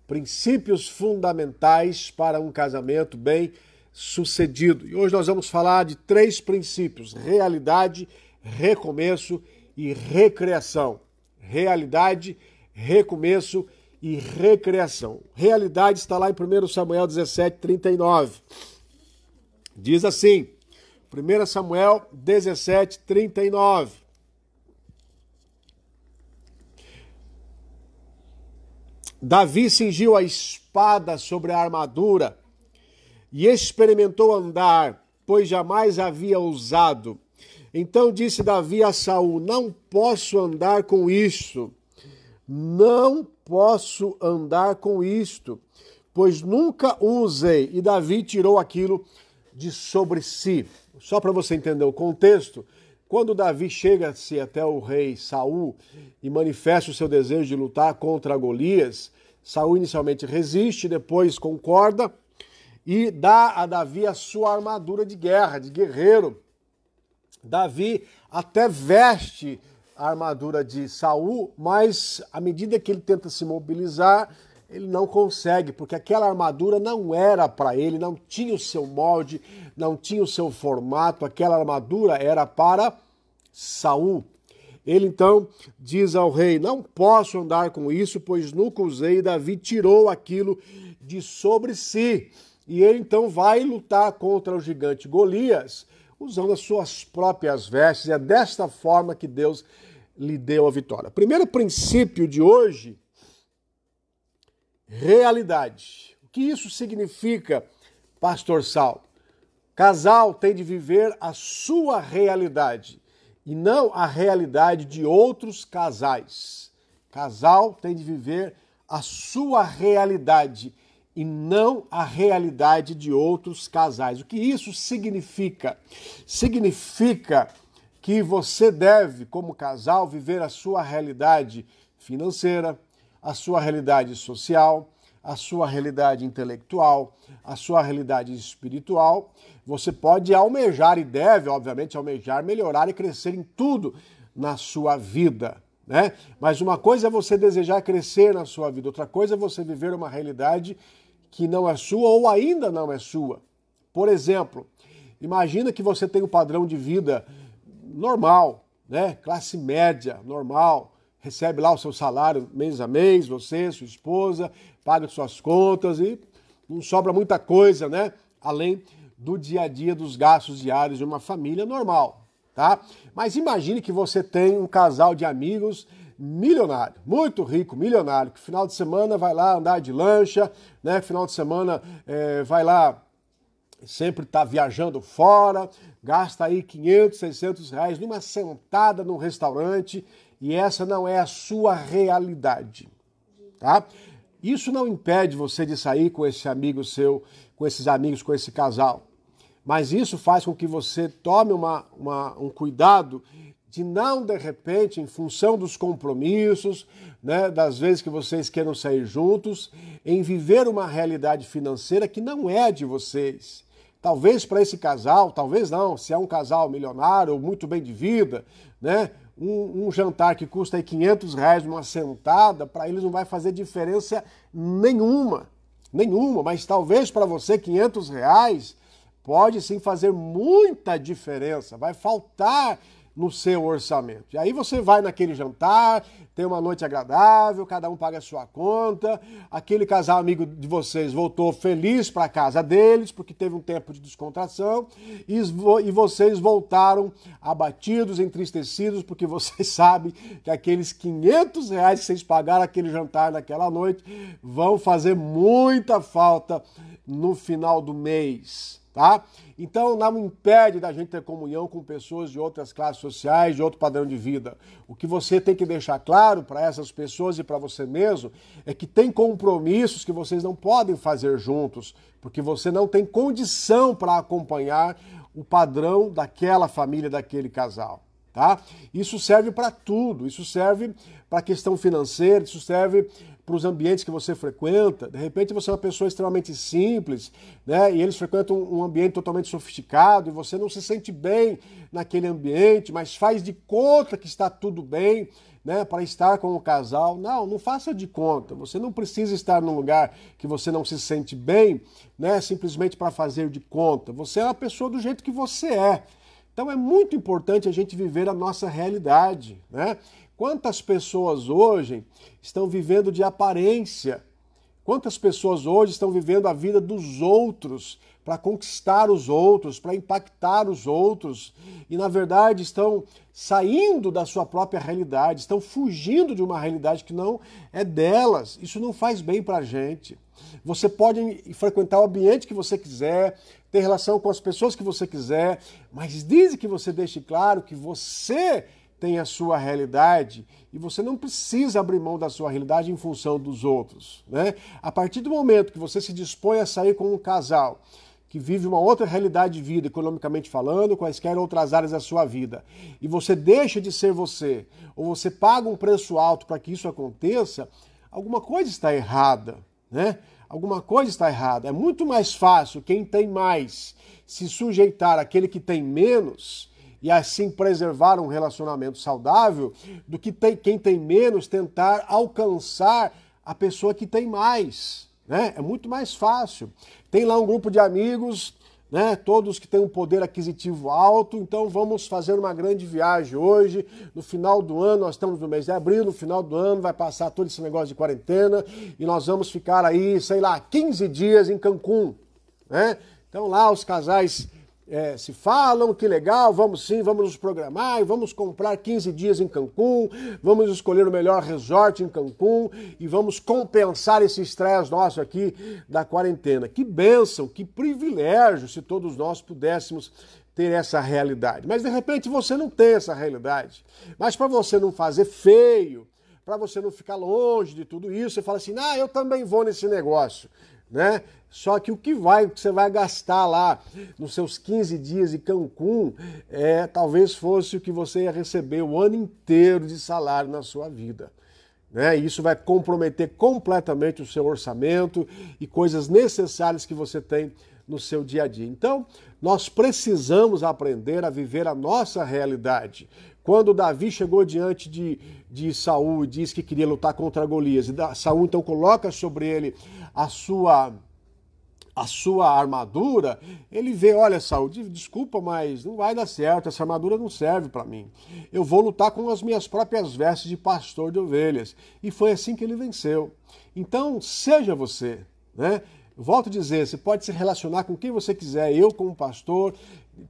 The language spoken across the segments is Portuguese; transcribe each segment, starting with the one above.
princípios fundamentais para um casamento bem sucedido. E hoje nós vamos falar de 3 princípios: realidade, recomeço e recriação. Realidade, recomeço e recriação. Realidade está lá em 1 Samuel 17:39. Diz assim, 1 Samuel 17:39. Davi cingiu a espada sobre a armadura e experimentou andar, pois jamais havia ousado. Então disse Davi a Saul: não posso andar com isto, não posso andar com isto, pois nunca o usei. E Davi tirou aquilo de sobre si. Só para você entender o contexto, quando Davi chega-se até o rei Saul e manifesta o seu desejo de lutar contra Golias, Saul inicialmente resiste, depois concorda e dá a Davi a sua armadura de guerra, de guerreiro. Davi até veste a armadura de Saul, mas à medida que ele tenta se mobilizar, ele não consegue, porque aquela armadura não era para ele, não tinha o seu molde, não tinha o seu formato, aquela armadura era para Saul. Ele então diz ao rei: não posso andar com isso, pois nunca usei. E Davi tirou aquilo de sobre si. E ele então vai lutar contra o gigante Golias, usando as suas próprias vestes. É desta forma que Deus lhe deu a vitória. Primeiro princípio de hoje: realidade. O que isso significa, Pastor Sal? Casal tem de viver a sua realidade e não a realidade de outros casais. Casal tem de viver a sua realidade e não a realidade de outros casais. O que isso significa? Significa que você deve, como casal, viver a sua realidade financeira, a sua realidade social, a sua realidade intelectual, a sua realidade espiritual. Você pode almejar e deve, obviamente, almejar, melhorar e crescer em tudo na sua vida, né? Mas uma coisa é você desejar crescer na sua vida, outra coisa é você viver uma realidade que não é sua ou ainda não é sua. Por exemplo, imagina que você tem um padrão de vida normal, né? Classe média, normal, recebe lá o seu salário mês a mês, você, sua esposa, paga suas contas e não sobra muita coisa, né? Além do dia a dia, dos gastos diários de uma família normal, tá? Mas imagine que você tem um casal de amigos milionário, muito rico, milionário, que final de semana vai lá andar de lancha, né? Final de semana vai lá, sempre está viajando fora, gasta aí 500, 600 reais numa sentada num restaurante, e essa não é a sua realidade, tá? Isso não impede você de sair com esse amigo seu, com esses amigos, com esse casal, mas isso faz com que você tome um cuidado de não, de repente, em função dos compromissos, né, das vezes que vocês queiram sair juntos, em viver uma realidade financeira que não é de vocês. Talvez para esse casal, talvez não, se é um casal milionário ou muito bem de vida, né, um jantar que custa aí 500 reais numa sentada, para eles não vai fazer diferença nenhuma, mas talvez para você 500 reais pode sim fazer muita diferença, vai faltar no seu orçamento. E aí você vai naquele jantar, tem uma noite agradável, cada um paga a sua conta, aquele casal amigo de vocês voltou feliz para a casa deles, porque teve um tempo de descontração, e vocês voltaram abatidos, entristecidos, porque vocês sabem que aqueles 500 reais que vocês pagaram aquele jantar naquela noite vão fazer muita falta no final do mês. Tá? Então não impede da gente ter comunhão com pessoas de outras classes sociais, de outro padrão de vida. O que você tem que deixar claro para essas pessoas e para você mesmo é que tem compromissos que vocês não podem fazer juntos, porque você não tem condição para acompanhar o padrão daquela família, daquele casal. tá? Isso serve para tudo, isso serve para a questão financeira, isso serve para os ambientes que você frequenta. De repente você é uma pessoa extremamente simples, né? E eles frequentam um ambiente totalmente sofisticado e você não se sente bem naquele ambiente, mas faz de conta que está tudo bem, né, para estar com o casal. Não, não faça de conta. Você não precisa estar num lugar que você não se sente bem, né, simplesmente para fazer de conta. Você é uma pessoa do jeito que você é. Então é muito importante a gente viver a nossa realidade, né? Quantas pessoas hoje estão vivendo de aparência? Quantas pessoas hoje estão vivendo a vida dos outros para conquistar os outros, para impactar os outros e, na verdade, estão saindo da sua própria realidade, estão fugindo de uma realidade que não é delas. Isso não faz bem para a gente. Você pode frequentar o ambiente que você quiser, ter relação com as pessoas que você quiser, mas desde que você deixe claro que você tem a sua realidade e você não precisa abrir mão da sua realidade em função dos outros, né? A partir do momento que você se dispõe a sair com um casal que vive uma outra realidade de vida, economicamente falando, quaisquer outras áreas da sua vida, e você deixa de ser você, ou você paga um preço alto para que isso aconteça, alguma coisa está errada, né? Alguma coisa está errada. É muito mais fácil quem tem mais se sujeitar àquele que tem menos e assim preservar um relacionamento saudável, do que quem tem menos tentar alcançar a pessoa que tem mais, né? É muito mais fácil. Tem lá um grupo de amigos, né? Todos que têm um poder aquisitivo alto, então vamos fazer uma grande viagem hoje, no final do ano, nós estamos no mês de abril, no final do ano vai passar todo esse negócio de quarentena e nós vamos ficar aí, sei lá, 15 dias em Cancún, né? Então lá os casais se falam, que legal, vamos sim, vamos nos programar, vamos comprar 15 dias em Cancún, vamos escolher o melhor resort em Cancún e vamos compensar esse estresse nosso aqui da quarentena. Que bênção, que privilégio se todos nós pudéssemos ter essa realidade. Mas de repente você não tem essa realidade. Mas para você não fazer feio, para você não ficar longe de tudo isso, você fala assim, eu também vou nesse negócio, né? Só que o que você vai gastar lá nos seus 15 dias em Cancún talvez fosse o que você ia receber o ano inteiro de salário na sua vida, né? E isso vai comprometer completamente o seu orçamento e coisas necessárias que você tem no seu dia a dia. Então, nós precisamos aprender a viver a nossa realidade. Quando Davi chegou diante de Saul e disse que queria lutar contra Golias, e Saul então coloca sobre ele a sua armadura, ele vê, olha, Saul, desculpa, mas não vai dar certo, essa armadura não serve para mim. Eu vou lutar com as minhas próprias vestes de pastor de ovelhas. E foi assim que ele venceu. Então, seja você, né? Volto a dizer, você pode se relacionar com quem você quiser. Eu, como pastor,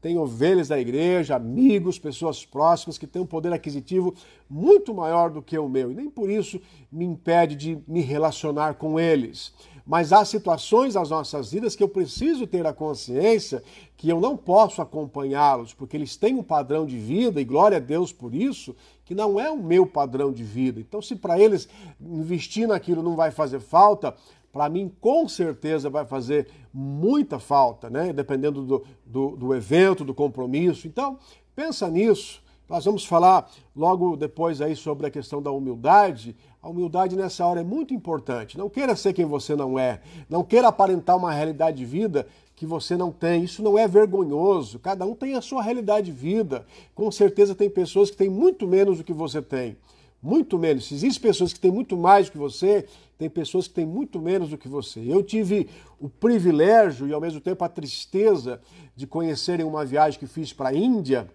tenho ovelhas da igreja, amigos, pessoas próximas que têm um poder aquisitivo muito maior do que o meu. E nem por isso me impede de me relacionar com eles. Mas há situações nas nossas vidas que eu preciso ter a consciência que eu não posso acompanhá-los, porque eles têm um padrão de vida, e glória a Deus por isso, que não é o meu padrão de vida. Então, se para eles investir naquilo não vai fazer falta, para mim, com certeza, vai fazer muita falta, né? Dependendo do evento, do compromisso. Então, pensa nisso. Nós vamos falar logo depois aí sobre a questão da humildade. A humildade nessa hora é muito importante. Não queira ser quem você não é. Não queira aparentar uma realidade de vida que você não tem. Isso não é vergonhoso. Cada um tem a sua realidade de vida. Com certeza tem pessoas que têm muito menos do que você tem. Muito menos. Se existem pessoas que têm muito mais do que você, tem pessoas que têm muito menos do que você. Eu tive o privilégio e ao mesmo tempo a tristeza de conhecer em uma viagem que fiz para a Índia,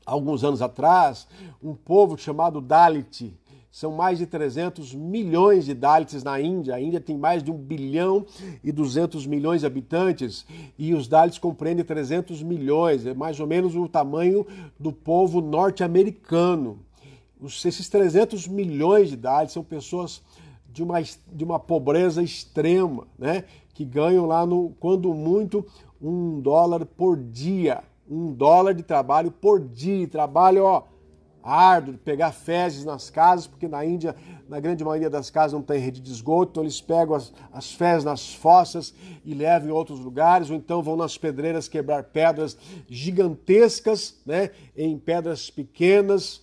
alguns anos atrás, um povo chamado Dalit. São mais de 300 milhões de Dalits na Índia. A Índia tem mais de 1 bilhão e 200 milhões de habitantes e os Dalits compreendem 300 milhões. É mais ou menos o tamanho do povo norte-americano. Esses 300 milhões de Dalits são pessoas de uma pobreza extrema, né? Que ganham lá, quando muito, $1 por dia. $1 de trabalho por dia. Trabalho, árduo de pegar fezes nas casas, porque na Índia, na grande maioria das casas, não tem rede de esgoto, então eles pegam as fezes nas fossas e levam em outros lugares, ou então vão nas pedreiras quebrar pedras gigantescas, né, em pedras pequenas,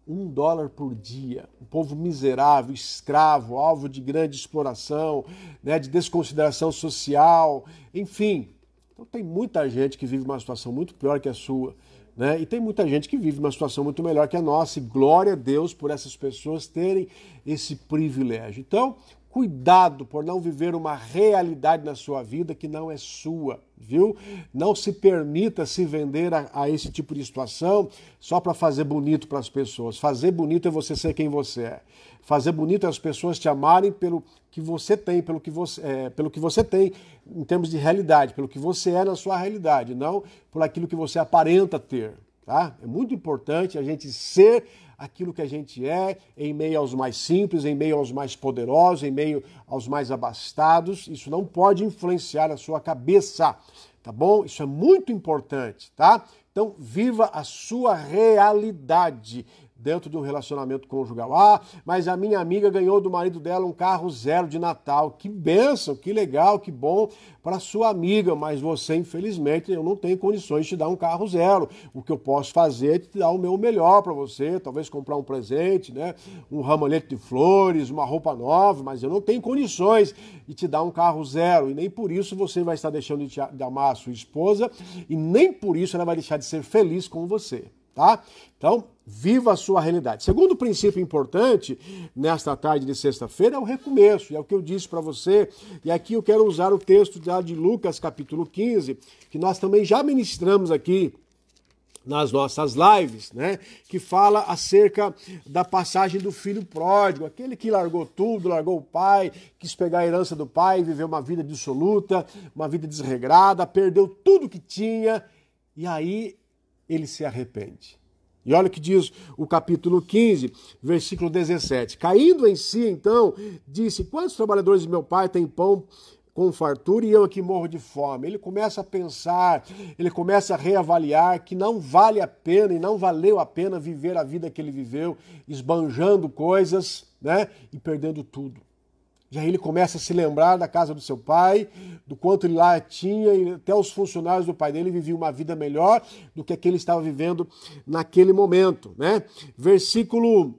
$1 por dia. Um povo miserável, escravo, alvo de grande exploração, né, de desconsideração social, enfim. Então tem muita gente que vive uma situação muito pior que a sua, né? E tem muita gente que vive uma situação muito melhor que a nossa. E glória a Deus por essas pessoas terem esse privilégio. Então, cuidado por não viver uma realidade na sua vida que não é sua, viu? Não se permita se vender a esse tipo de situação só para fazer bonito para as pessoas. Fazer bonito é você ser quem você é. Fazer bonito é as pessoas te amarem pelo que você tem, pelo que você tem em termos de realidade, pelo que você é na sua realidade, não por aquilo que você aparenta ter, tá? É muito importante a gente ser aquilo que a gente é, em meio aos mais simples, em meio aos mais poderosos, em meio aos mais abastados. Isso não pode influenciar a sua cabeça, tá bom? Isso é muito importante, tá? Então, viva a sua realidade dentro de um relacionamento conjugal. Ah, mas a minha amiga ganhou do marido dela um carro zero de Natal. Que bênção, que legal, que bom para sua amiga, mas você, infelizmente, eu não tenho condições de te dar um carro zero. O que eu posso fazer é te dar o meu melhor para você, talvez comprar um presente, né? Um ramalhete de flores, uma roupa nova, mas eu não tenho condições de te dar um carro zero. E nem por isso você vai estar deixando de amar a sua esposa e nem por isso ela vai deixar de ser feliz com você. Tá? Então, viva a sua realidade. Segundo princípio importante nesta tarde de sexta-feira é o recomeço, e é o que eu disse para você, e aqui eu quero usar o texto de Lucas capítulo 15, que nós também já ministramos aqui nas nossas lives, né, que fala acerca da passagem do filho pródigo, aquele que largou tudo, largou o pai, quis pegar a herança do pai, viveu uma vida dissoluta, uma vida desregrada, perdeu tudo que tinha, e aí ele se arrepende. E olha o que diz o capítulo 15, versículo 17. Caindo em si, então, disse, quantos trabalhadores de meu pai têm pão com fartura e eu aqui morro de fome? Ele começa a pensar, ele começa a reavaliar que não vale a pena e não valeu a pena viver a vida que ele viveu, esbanjando coisas, né, e perdendo tudo. E aí ele começa a se lembrar da casa do seu pai, do quanto ele lá tinha, e até os funcionários do pai dele viviam uma vida melhor do que ele estava vivendo naquele momento, né? Versículo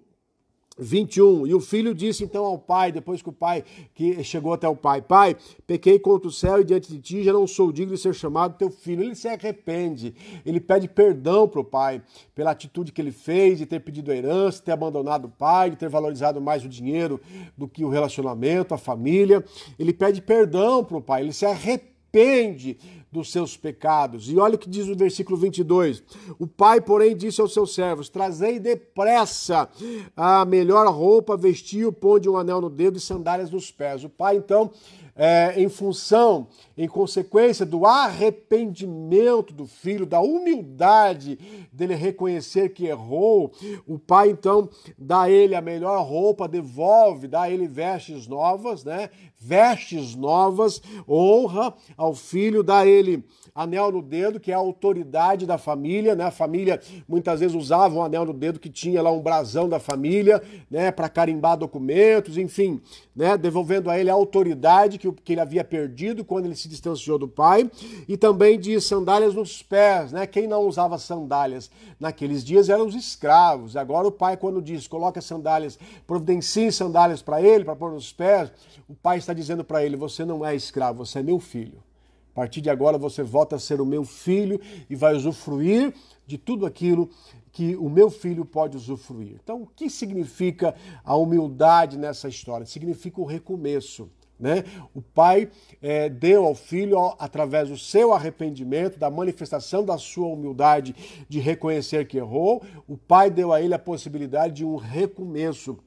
21, e o filho disse então ao pai, depois que o pai que chegou até o pai, pai, pequei contra o céu e diante de ti, já não sou digno de ser chamado teu filho. Ele se arrepende, ele pede perdão para o pai pela atitude que ele fez, de ter pedido a herança, de ter abandonado o pai, de ter valorizado mais o dinheiro do que o relacionamento, a família. Ele pede perdão para o pai, ele se arrepende dos seus pecados. E olha o que diz o versículo 22. O pai, porém, disse aos seus servos, trazei depressa a melhor roupa, vestiu, ponde um anel no dedo e sandálias nos pés. O pai, então, em consequência do arrependimento do filho, da humildade dele reconhecer que errou, o pai, então, dá a ele a melhor roupa, devolve, dá a ele vestes novas, né? Vestes novas, honra ao filho, dá a ele anel no dedo, que é a autoridade da família, né? A família muitas vezes usava um anel no dedo que tinha lá um brasão da família, né? Para carimbar documentos, enfim, né? Devolvendo a ele a autoridade que ele havia perdido quando ele se distanciou do pai. E também diz sandálias nos pés, né? Quem não usava sandálias naqueles dias eram os escravos. Agora o pai, quando diz, coloca sandálias, providencie sandálias para ele, para pôr nos pés, o pai está dizendo para ele, você não é escravo, você é meu filho. A partir de agora você volta a ser o meu filho e vai usufruir de tudo aquilo que o meu filho pode usufruir. Então, o que significa a humildade nessa história? Significa o recomeço, né? O pai deu ao filho, através do seu arrependimento, da manifestação da sua humildade de reconhecer que errou, o pai deu a ele a possibilidade de um recomeço.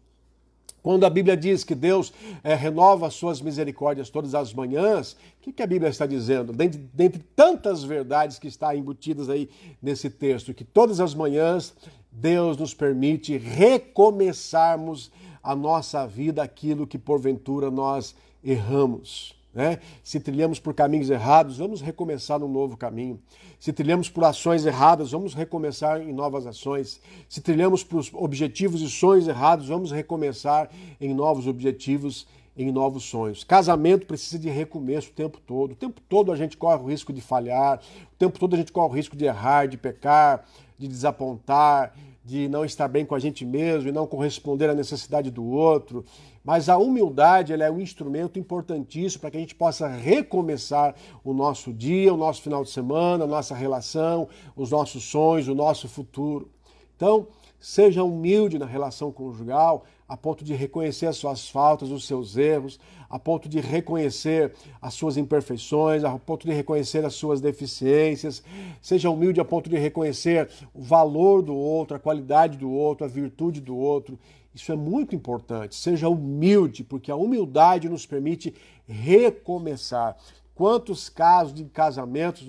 Quando a Bíblia diz que Deus renova as suas misericórdias todas as manhãs, o que a Bíblia está dizendo? Dentre tantas verdades que estão embutidas aí nesse texto, que todas as manhãs Deus nos permite recomeçarmos a nossa vida, aquilo que porventura nós erramos. né? Se trilhamos por caminhos errados, vamos recomeçar num novo caminho. Se trilhamos por ações erradas, vamos recomeçar em novas ações. Se trilhamos por objetivos e sonhos errados, vamos recomeçar em novos objetivos, em novos sonhos. Casamento precisa de recomeço o tempo todo. O tempo todo a gente corre o risco de falhar, o tempo todo a gente corre o risco de errar, de pecar, de desapontar, de não estar bem com a gente mesmo e não corresponder à necessidade do outro. Mas a humildade, ela é um instrumento importantíssimo para que a gente possa recomeçar o nosso dia, o nosso final de semana, a nossa relação, os nossos sonhos, o nosso futuro. Então, seja humilde na relação conjugal, a ponto de reconhecer as suas faltas, os seus erros, a ponto de reconhecer as suas imperfeições, a ponto de reconhecer as suas deficiências. Seja humilde a ponto de reconhecer o valor do outro, a qualidade do outro, a virtude do outro. Isso é muito importante. Seja humilde, porque a humildade nos permite recomeçar. Quantos casos de casamentos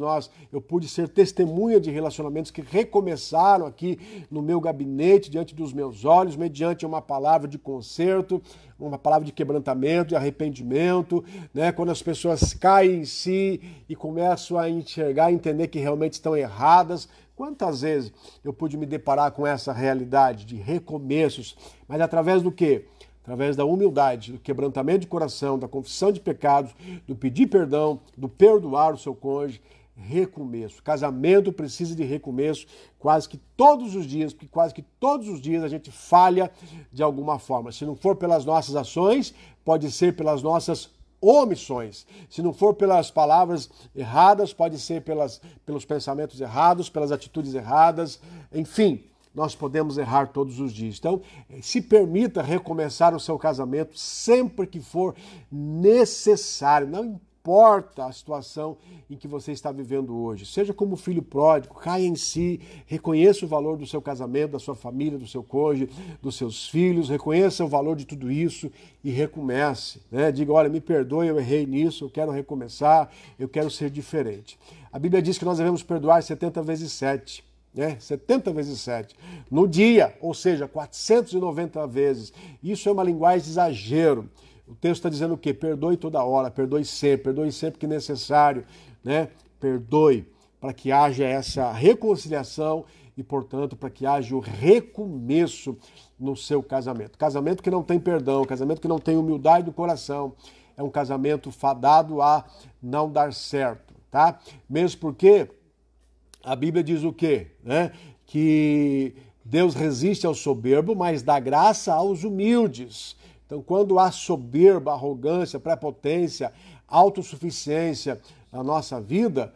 eu pude ser testemunha de relacionamentos que recomeçaram aqui no meu gabinete, diante dos meus olhos, mediante uma palavra de conserto, uma palavra de quebrantamento, de arrependimento, né? Quando as pessoas caem em si e começam a enxergar, entender que realmente estão erradas. Quantas vezes eu pude me deparar com essa realidade de recomeços, mas através do quê? Através da humildade, do quebrantamento de coração, da confissão de pecados, do pedir perdão, do perdoar o seu cônjuge, recomeço. Casamento precisa de recomeço quase que todos os dias, porque quase que todos os dias a gente falha de alguma forma. Se não for pelas nossas ações, pode ser pelas nossas omissões. Se não for pelas palavras erradas, pode ser pelos pensamentos errados, pelas atitudes erradas, enfim. Nós podemos errar todos os dias. Então, se permita recomeçar o seu casamento sempre que for necessário. Não importa a situação em que você está vivendo hoje. Seja como filho pródigo, caia em si, reconheça o valor do seu casamento, da sua família, do seu cônjuge, dos seus filhos, reconheça o valor de tudo isso e recomece, né? Diga, olha, me perdoe, eu errei nisso, eu quero recomeçar, eu quero ser diferente. A Bíblia diz que nós devemos perdoar 70 vezes 7. 70 vezes 7 no dia, ou seja, 490 vezes. Isso é uma linguagem de exagero. O texto está dizendo o quê? Perdoe toda hora, perdoe sempre que necessário, né? Perdoe para que haja essa reconciliação e, portanto, para que haja o recomeço no seu casamento. Casamento que não tem perdão, casamento que não tem humildade do coração, é um casamento fadado a não dar certo, tá? Mesmo porque a Bíblia diz o quê? Que Deus resiste ao soberbo, mas dá graça aos humildes. Então, quando há soberba, arrogância, prepotência, autossuficiência na nossa vida,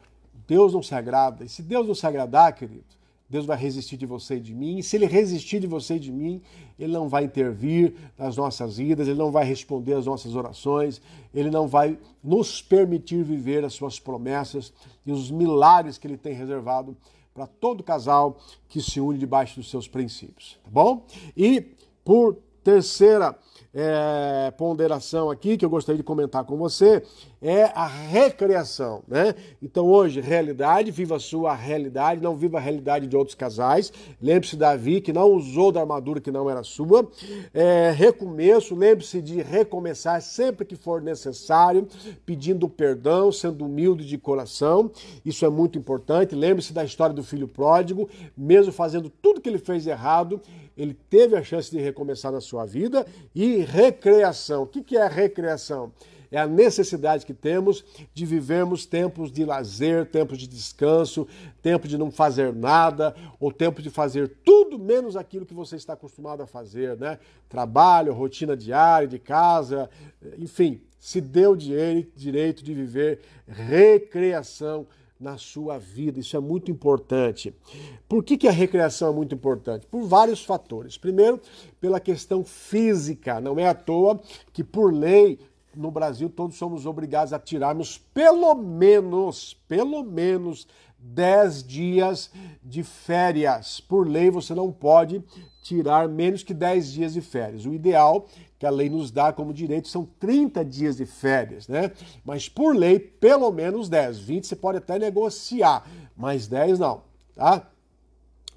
Deus não se agrada. E se Deus não se agradar, querido, Deus vai resistir de você e de mim. E se Ele resistir de você e de mim, Ele não vai intervir nas nossas vidas, Ele não vai responder às nossas orações, Ele não vai nos permitir viver as suas promessas e os milagres que Ele tem reservado para todo casal que se une debaixo dos seus princípios, tá bom? E por terceira ponderação aqui, que eu gostaria de comentar com você, é a recriação, né? Então hoje, realidade, viva a sua realidade, não viva a realidade de outros casais. Lembre-se de Davi, que não usou da armadura que não era sua. Recomeço, lembre-se de recomeçar sempre que for necessário, pedindo perdão, sendo humilde de coração. Isso é muito importante. Lembre-se da história do filho pródigo, mesmo fazendo tudo que ele fez errado, ele teve a chance de recomeçar na sua vida. E recreação. O que é a recreação? É a necessidade que temos de vivermos tempos de lazer, tempos de descanso, tempo de não fazer nada, ou tempo de fazer tudo menos aquilo que você está acostumado a fazer, né? Trabalho, rotina diária, de casa, enfim, se dê o direito de viver recreação na sua vida. Isso é muito importante. Por que a recreação é muito importante? Por vários fatores. Primeiro, pela questão física. Não é à toa que, por lei, no Brasil, todos somos obrigados a tirarmos pelo menos 10 dias de férias. Por lei, você não pode tirar menos que 10 dias de férias. O ideal que a lei nos dá como direito são 30 dias de férias, né? Mas por lei, pelo menos 10. 20 você pode até negociar, mas 10 não, tá?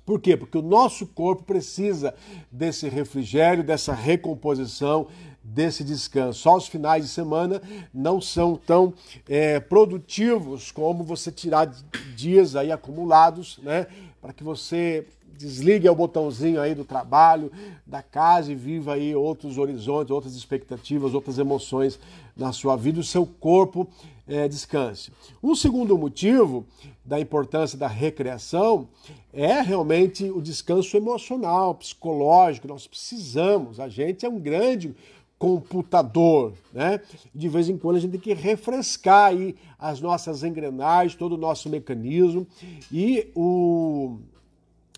Por quê? Porque o nosso corpo precisa desse refrigério, dessa recomposição, desse descanso. Só os finais de semana não são tão produtivos como você tirar dias aí acumulados, né? Para que você desligue o botãozinho aí do trabalho, da casa e viva aí outros horizontes, outras expectativas, outras emoções na sua vida, o seu corpo descanse. Um segundo motivo da importância da recreação é realmente o descanso emocional, psicológico. Nós precisamos, a gente é um grande computador, né? De vez em quando a gente tem que refrescar aí as nossas engrenagens, todo o nosso mecanismo, e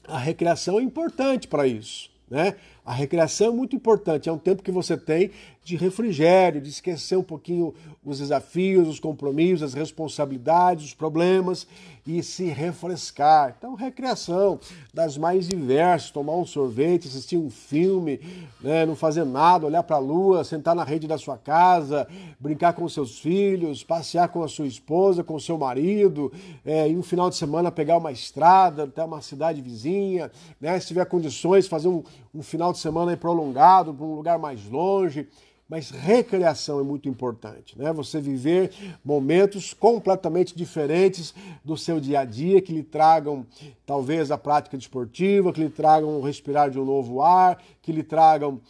a recreação é importante para isso, né? A recreação é muito importante, é um tempo que você tem de refrigério, de esquecer um pouquinho os desafios, os compromissos, as responsabilidades, os problemas e se refrescar. Então, recreação das mais diversas, tomar um sorvete, assistir um filme, né, não fazer nada, olhar para a lua, sentar na rede da sua casa, brincar com seus filhos, passear com a sua esposa, com o seu marido, em um final de semana pegar uma estrada até uma cidade vizinha, né, se tiver condições, fazer um final de semana aí prolongado para um lugar mais longe. Mas recreação é muito importante, né? Você viver momentos completamente diferentes do seu dia a dia, que lhe tragam talvez a prática desportiva, que lhe tragam o respirar de um novo ar, que lhe tragam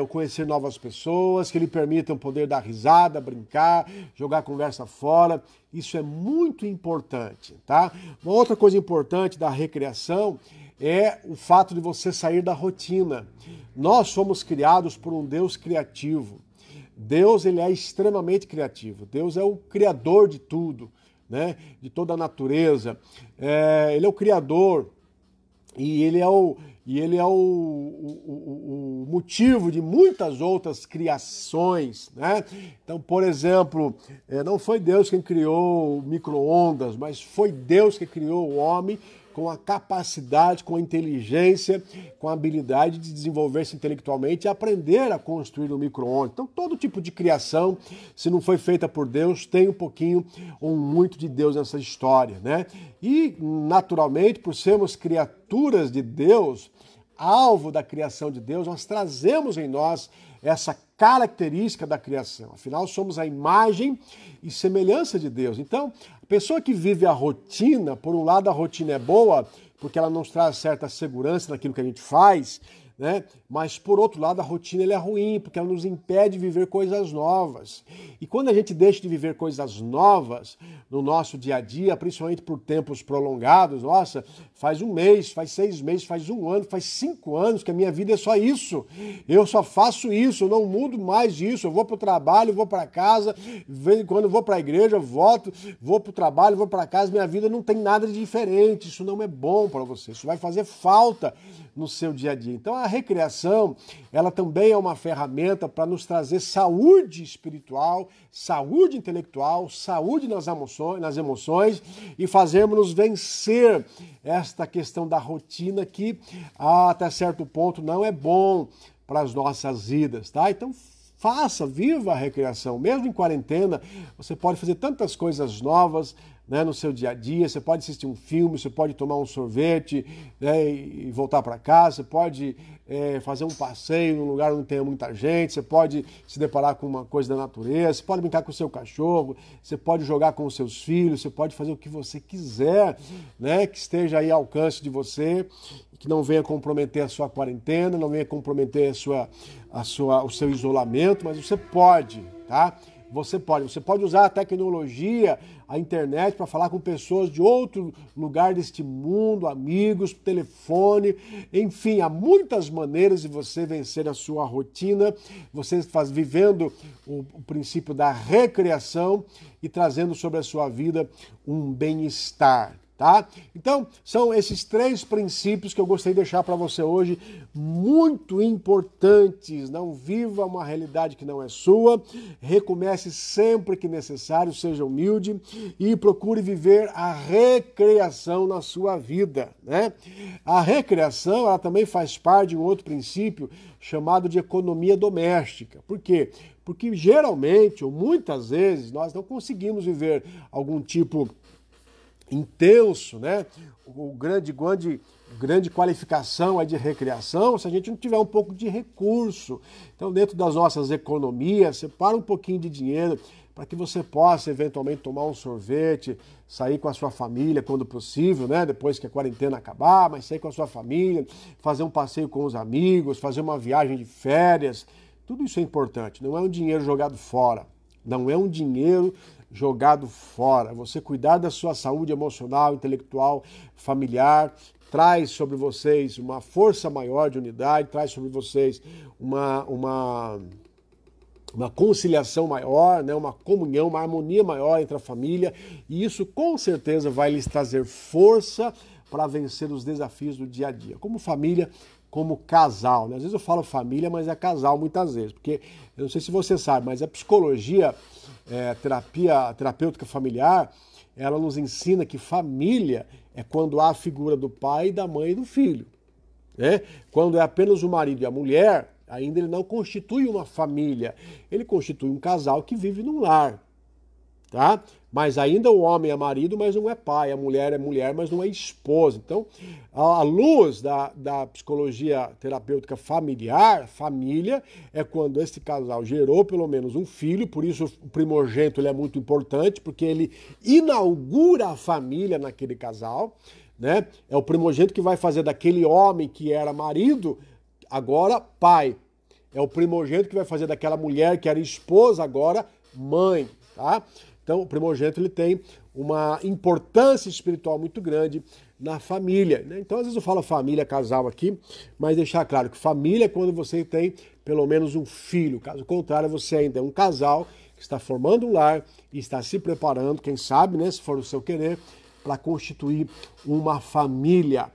o conhecer novas pessoas, que lhe permitam poder dar risada, brincar, jogar a conversa fora. Isso é muito importante, tá? Uma outra coisa importante da recreação é o fato de você sair da rotina. Nós somos criados por um Deus criativo. Deus, ele é extremamente criativo. Deus é o criador de tudo, né? De toda a natureza. Ele é o criador e ele é o motivo de muitas outras criações, né? Então, por exemplo, não foi Deus quem criou o micro-ondas, mas foi Deus que criou o homem com a capacidade, com a inteligência, com a habilidade de desenvolver-se intelectualmente e aprender a construir um micro-ondas. Então, todo tipo de criação, se não foi feita por Deus, tem um pouquinho ou muito de Deus nessa história, né? E, naturalmente, por sermos criaturas de Deus, alvo da criação de Deus, nós trazemos em nós essa característica da criação. Afinal, somos a imagem e semelhança de Deus. Então, a pessoa que vive a rotina, por um lado a rotina é boa, porque ela nos traz certa segurança naquilo que a gente faz, né? Mas, por outro lado, a rotina é ruim, porque ela nos impede de viver coisas novas. E quando a gente deixa de viver coisas novas no nosso dia a dia, principalmente por tempos prolongados, nossa, faz um mês, faz 6 meses, faz 1 ano, faz 5 anos que a minha vida é só isso. Eu só faço isso, eu não mudo mais disso. Eu vou para o trabalho, vou para casa, de vez em quando eu vou para a igreja, volto, vou para o trabalho, vou para casa, minha vida não tem nada de diferente. Isso não é bom para você, isso vai fazer falta no seu dia a dia. Então, a recreação, ela também é uma ferramenta para nos trazer saúde espiritual, saúde intelectual, saúde nas emoções e fazermos-nos vencer esta questão da rotina que, até certo ponto, não é bom para as nossas vidas, tá? Então, viva a recreação. Mesmo em quarentena, você pode fazer tantas coisas novas, né, no seu dia a dia. Você pode assistir um filme, você pode tomar um sorvete, né, e voltar para casa, você pode fazer um passeio num lugar onde tenha muita gente, você pode se deparar com uma coisa da natureza, você pode brincar com o seu cachorro, você pode jogar com os seus filhos, você pode fazer o que você quiser, né, que esteja aí ao alcance de você, que não venha comprometer a sua quarentena, não venha comprometer o seu isolamento, mas você pode, tá? Você pode usar a tecnologia, a internet, para falar com pessoas de outro lugar deste mundo, amigos, telefone, enfim, há muitas maneiras de você vencer a sua rotina, você vivendo o princípio da recreação e trazendo sobre a sua vida um bem-estar. Tá? Então, são esses 3 princípios que eu gostaria de deixar para você hoje, muito importantes. Não viva uma realidade que não é sua, recomece sempre que necessário, seja humilde e procure viver a recreação na sua vida, né? A recreação, ela também faz parte de um outro princípio chamado de economia doméstica. Por quê? Porque geralmente, ou muitas vezes, nós não conseguimos viver algum tipo intenso, né? O grande qualificação é de recreação se a gente não tiver um pouco de recurso. Então, dentro das nossas economias, separa um pouquinho de dinheiro para que você possa eventualmente tomar um sorvete, sair com a sua família quando possível, né? Depois que a quarentena acabar, mas sair com a sua família, fazer um passeio com os amigos, fazer uma viagem de férias. Tudo isso é importante, não é um dinheiro jogado fora. Não é um dinheiro jogado fora. Você cuidar da sua saúde emocional, intelectual, familiar, traz sobre vocês uma força maior de unidade, traz sobre vocês uma conciliação maior, né? Uma comunhão, uma harmonia maior entre a família, e isso com certeza vai lhes trazer força para vencer os desafios do dia a dia. Como família, como casal, né? Às vezes eu falo família, mas é casal muitas vezes, porque eu não sei se você sabe, mas a psicologia, terapia terapêutica familiar, ela nos ensina que família é quando há a figura do pai, da mãe e do filho, né? Quando é apenas o marido e a mulher, ainda ele não constitui uma família, ele constitui um casal que vive num lar, tá? Mas ainda o homem é marido, mas não é pai, a mulher é mulher, mas não é esposa. Então, à luz da psicologia terapêutica familiar, família é quando esse casal gerou pelo menos um filho, por isso o primogênito ele é muito importante, porque ele inaugura a família naquele casal, né? É o primogênito que vai fazer daquele homem que era marido, agora pai. É o primogênito que vai fazer daquela mulher que era esposa, agora mãe, tá? Então, o primogênito ele tem uma importância espiritual muito grande na família, né? Então, às vezes eu falo família, casal aqui, mas deixar claro que família é quando você tem pelo menos um filho. Caso contrário, você ainda é um casal que está formando um lar e está se preparando, quem sabe, né, se for o seu querer, para constituir uma família.